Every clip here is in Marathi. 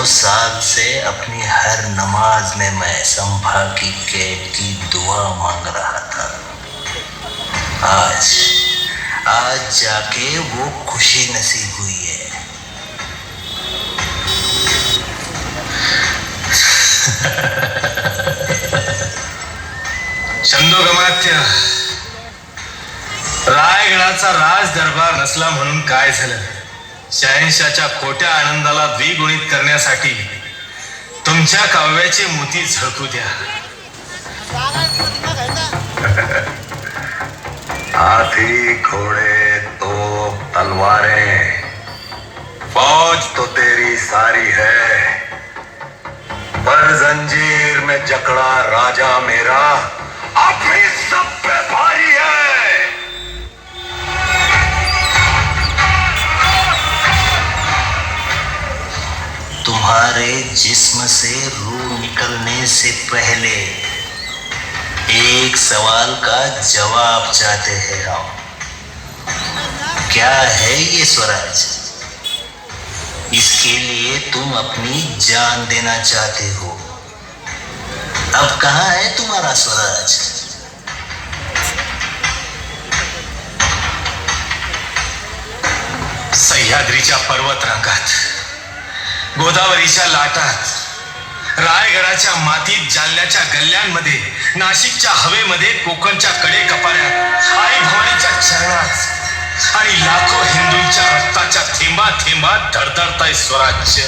साल से अपनी हर नमाज में मैं संभा की कैद की दुआ मांग रहा था। आज आज जाके वो खुशी नसीब हुई है। चंदोगमात्य, रायगडाचा राज दरबार नसला म्हणून काय झालं? शहनशाच्या खोट्या आनंदाला द्विगुणित करण्यासाठी तुमच्या काव्याचे मोती झळकू द्या। हाथी घोड़े तोप तलवारें फौज तो तेरी सारी है, पर जंजीर में जकड़ा राजा मेरा अपनी सब पे भारी है। तुम्हारे जिस्म से रूह निकलने से पहले एक सवाल का जवाब चाहते हैं हम। क्या है ये स्वराज? इसके लिए तुम अपनी जान देना चाहते हो। अब कहाँ है तुम्हारा स्वराज? सह्याद्रीच्या पर्वत रांगात, गोदावरीच्या लाटात, रायगडाच्या मातीत, जालन्याच्या गल्ल्यांमध्ये, नाशिकच्या हवेमध्ये, कोकणच्या कडे कपाऱ्यात, आई भवानीच्या चरणात आणि लाखो हिंदूंच्या रक्ताच्या थेंबा थेंबात धडधडतंय स्वराज्य।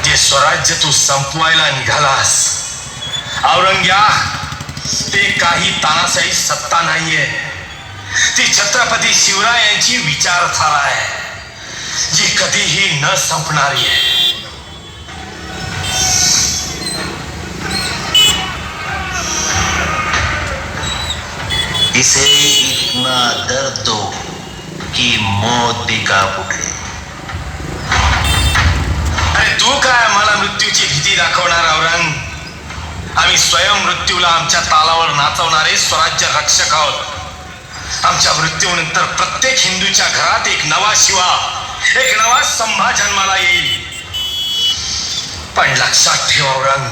जे स्वराज्य तू संपवायला निघालास औरंग्या, ते काही तानाशाही सत्ता नाहीये, ती छत्रपती शिवरायांची विचारधारा आहे, जी कधीही न संपणारी आहे। इसे इतना दर्द दो कि मौत भी काप उठे। अरे तू काय मला मृत्यूची भीती दाखवणार औरंग? आम्ही स्वयं मृत्यूला आमच्या तालावर नाचवणारे स्वराज्य रक्षक आहोत। आमच्या मृत्यूनंतर प्रत्येक हिंदूच्या घरात एक नवा शिवा, एक नवा संभा जन्माला येईल। पण लक्षात ठेव औरंग,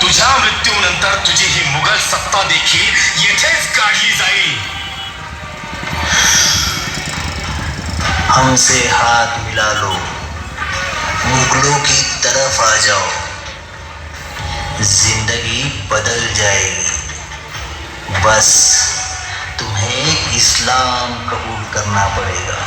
तुझ्या मृत्यूनंतर तुझी ही मुघल सत्ता देखील येथेच काढली जाईल। हमसे हाथ मिला लो, मुगलों की तरफ आ जाओ, जिंदगी बदल जाएगी। बस तुम्हें इस्लाम कबूल करना पड़ेगा।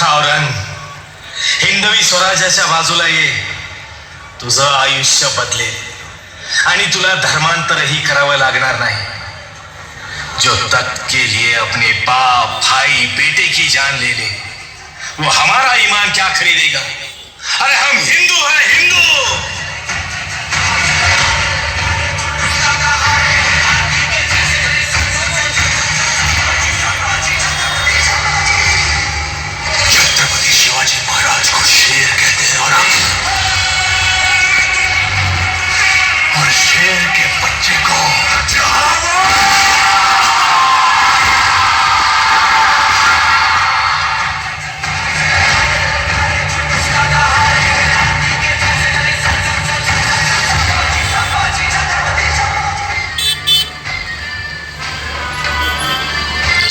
औरंग, हिंदवी स्वराज्याच्या बाजूला ये, तुझं आयुष्य बदलेल आणि तुला धर्मांतरही करावं लागणार नाही। जो तख्त के लिए अपने बाप, भाई, बेटे की जान ले ले, वो हमारा ईमान क्या खरीदेगा? अरे हम हिंदू हैं, हिंदू। छत्रपति शिवाजी महाराज को शेर कहते हैं और शेर के बच्चे को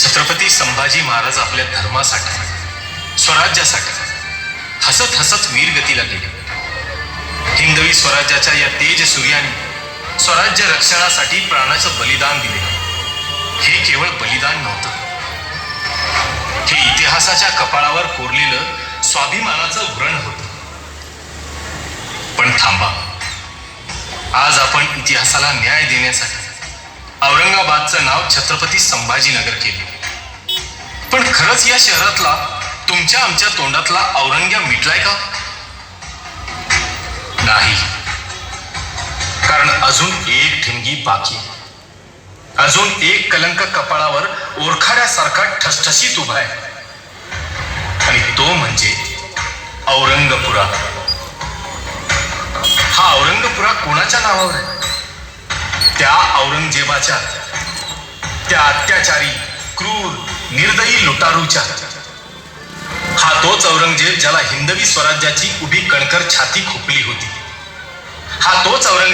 छत्रपती संभाजी महाराज आपल्या धर्मासाठी, स्वराज्यासाठी हसत हसत वीरगतीला गेले। हिंदवी स्वराज्याच्या या तेज सूर्याने स्वराज्य रक्षणासाठी प्राणाचं बलिदान दिले। हे केवळ बलिदान नव्हतं, हे इतिहासाच्या कपाळावर कोरलेलं स्वाभिमानाचं व्रण होतं। पण थांबा, आज आपण इतिहासाला न्याय देण्यासाठी औरंगाबादचं नाव छत्रपती संभाजीनगर केले। पण खरंच या शहरातला, तुमच्या आमच्या तोंडातला औरंग्या मिटलाय का? नाही, कारण अजून एक ठिणगी बाकी, अजून एक कलंक कपाळावर ओरखाड्यासारखा ठसठशीत उभा आहे, आणि तो तो म्हणजे औरंगपुरा. हा औरंगपुरा कोणाच्या नावावर आहे? त्या औरंगजेबाच्या, त्या अत्याचारी, क्रूर, निर्दयी लुटारूच्या. हा तोच औरंगजेब ज्याला हिंदवी स्वराज्याची उभी कणकर छाती खोपली होती. हा तोच औरंगजेब